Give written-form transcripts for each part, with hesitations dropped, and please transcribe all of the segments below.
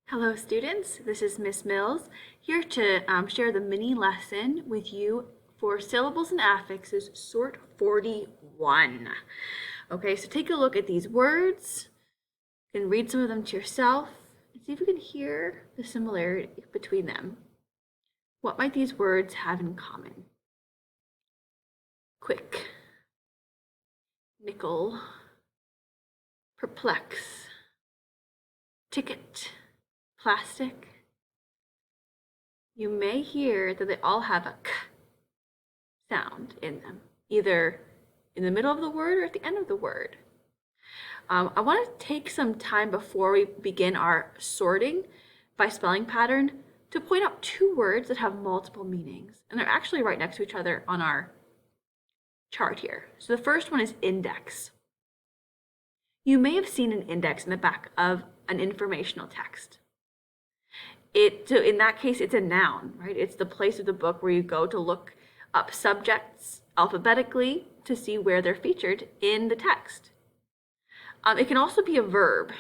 Hello students, this is Miss Mills here to share the mini lesson with you for syllables and affixes sort 41. Okay, so take a look at these words and read some of them to yourself and see if you can hear the similarity between them. What might these words have in common? Quick, nickel, perplex, ticket, plastic. You may hear that they all have a k sound in them, either in the middle of the word or at the end of the word. I want to take some time before we begin our sorting by spelling pattern to point out two words that have multiple meanings, and they're actually right next to each other on our chart here. So the first one is index. You may have seen an index in the back of an informational text. So in that case, it's a noun, right? It's the place of the book where you go to look up subjects alphabetically to see where they're featured in the text. It can also be a verb.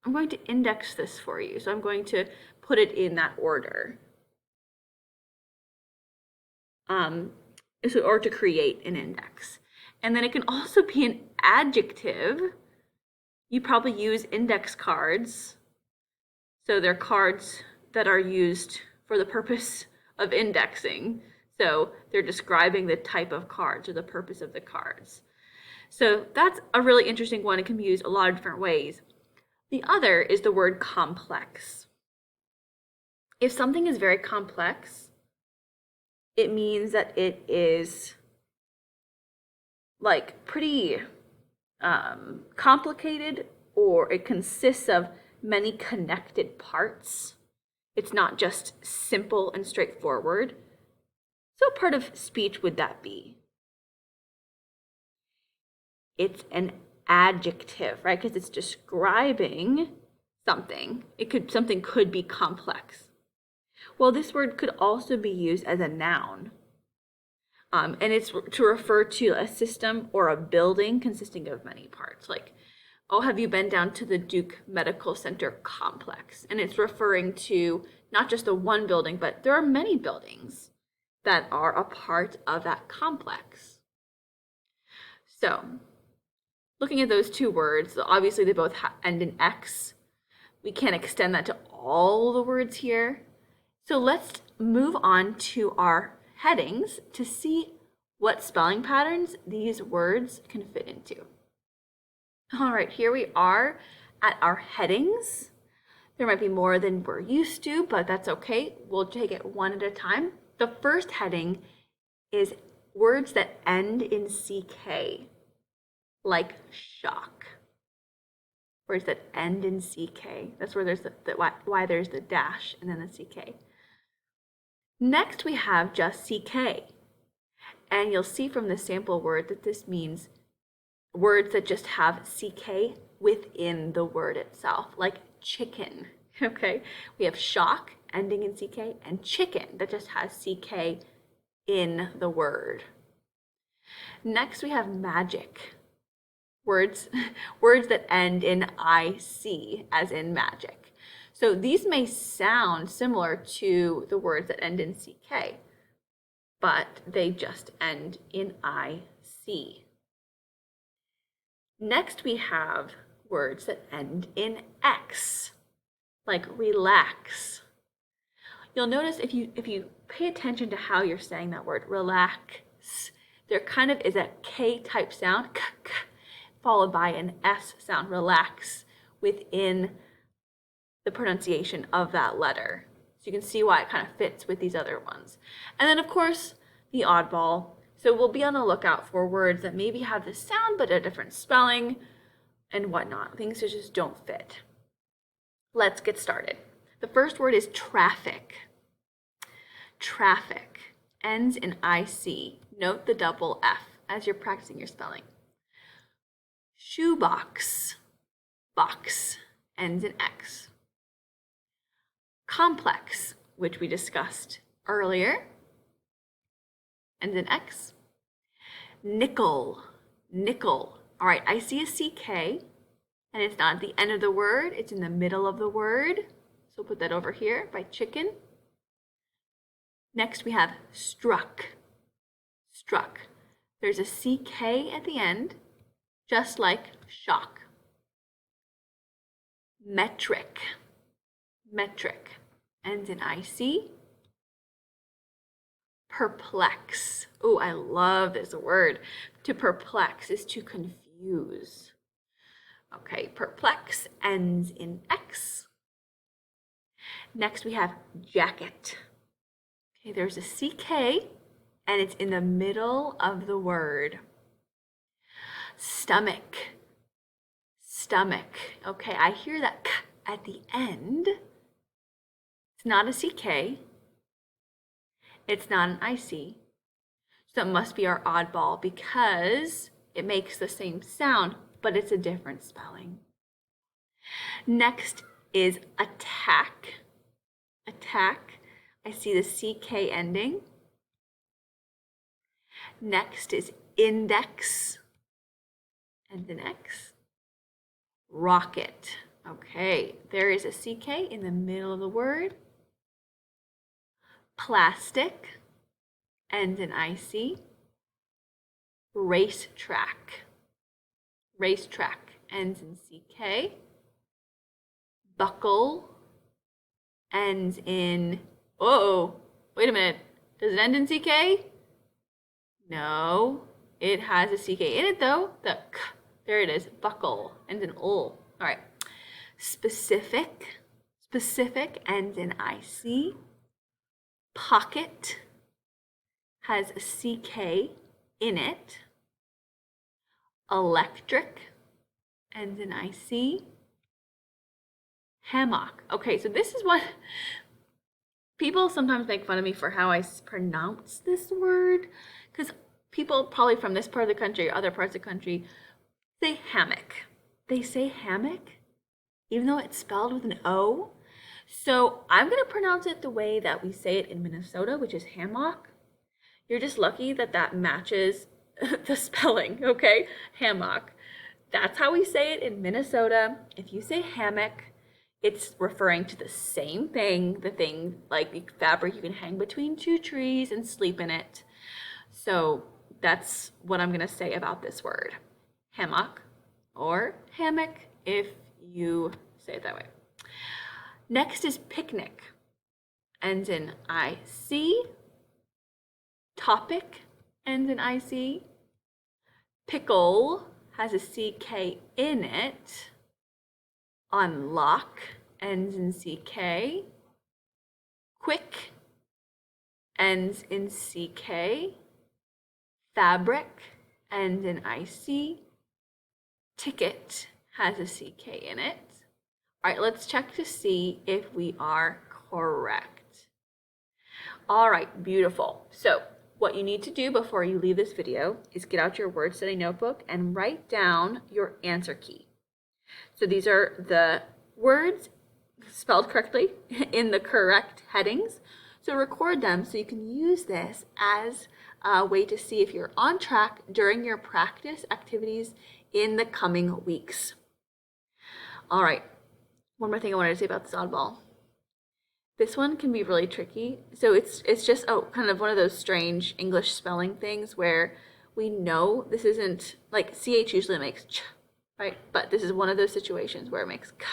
I'm going to index this for you, so I'm going to put it in that order. Or to create an index. And then it can also be an adjective. You probably use index cards. So they're cards that are used for the purpose of indexing. So they're describing the type of cards or the purpose of the cards. So that's a really interesting one. It can be used a lot of different ways. The other is the word complex. If something is very complex, it means that it is like pretty complicated, or it consists of many connected parts. It's not just simple and straightforward. So what part of speech would that be? It's an adjective, right? Because it's describing something. Something could be complex. Well, this word could also be used as a noun. And it's to refer to a system or a building consisting of many parts. Like, oh, have you been down to the Duke Medical Center complex? And it's referring to not just the one building, but there are many buildings that are a part of that complex. So, looking at those two words, obviously they both end in X. We can't extend that to all the words here. So let's move on to our headings to see what spelling patterns these words can fit into. All right, here we are at our headings. There might be more than we're used to, but that's okay. We'll take it one at a time. The first heading is words that end in CK, like shock. Words that end in CK. That's where there's why there's the dash and then the CK. Next, we have just CK. And you'll see from the sample word that this means words that just have CK within the word itself, like chicken, okay? We have shock ending in CK and chicken that just has CK in the word. Next, we have magic. Words that end in IC, as in magic. So these may sound similar to the words that end in CK, but they just end in IC. Next, we have words that end in X, like relax. You'll notice if you pay attention to how you're saying that word, relax, there kind of is a K-type sound, k, k, followed by an S sound, relax, within the pronunciation of that letter. So you can see why it kind of fits with these other ones. And then, of course, the oddball. So we'll be on the lookout for words that maybe have the sound but a different spelling and whatnot, things that just don't fit. Let's get started. The first word is traffic. Traffic ends in IC. Note the double F as you're practicing your spelling. Shoebox. Box ends in X. Complex, which we discussed earlier, ends in X. Nickel. Nickel. All right, I see a CK, and it's not at the end of the word, it's in the middle of the word. So put that over here by chicken. Next we have struck. Struck. There's a CK at the end, just like shock. Metric. Metric. Ends in IC. Perplex. Oh, I love this word. To perplex is to confuse. Okay, perplex ends in X. Next we have jacket. Okay, there's a CK and it's in the middle of the word. Stomach. Stomach. Okay, I hear that K at the end. It's not a CK. It's not an IC. So it must be our oddball because it makes the same sound, but it's a different spelling. Next is attack. Attack. I see the CK ending. Next is index. And an X. Rocket. Okay, there is a CK in the middle of the word. Plastic. Ends in IC. Racetrack. Racetrack ends in CK. Buckle ends in, oh, wait a minute. Does it end in CK? No, it has a CK in it though. The K, there it is, buckle, ends in ul. All right, specific, specific ends in IC. Pocket has a CK in it. Electric ends in IC. Hammock. Okay, so this is what people sometimes make fun of me for how I pronounce this word, because people probably from this part of the country or other parts of the country say hammock. They say hammock, even though it's spelled with an O. So I'm going to pronounce it the way that we say it in Minnesota, which is hammock. You're just lucky that that matches the spelling, okay? Hammock. That's how we say it in Minnesota. If you say hammock, it's referring to the same thing, the thing like the fabric you can hang between two trees and sleep in it. So that's what I'm going to say about this word. Hammock or hammock if you say it that way. Next is picnic. Ends in IC. Topic ends in IC. Pickle has a CK in it. Unlock ends in CK. Quick ends in CK. Fabric ends in IC. Ticket has a CK in it. All right, let's check to see if we are correct. All right, beautiful. So what you need to do before you leave this video is get out your word study notebook and write down your answer key. So these are the words spelled correctly in the correct headings. So record them so you can use this as a way to see if you're on track during your practice activities in the coming weeks. All right, one more thing I wanted to say about this oddball. This one can be really tricky. So it's just kind of one of those strange English spelling things where we know this isn't, like CH usually makes ch, right? But this is one of those situations where it makes k.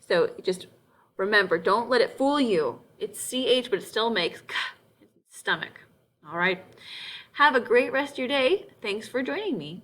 So just remember, don't let it fool you. It's CH, but it still makes k, stomach. All right. Have a great rest of your day. Thanks for joining me.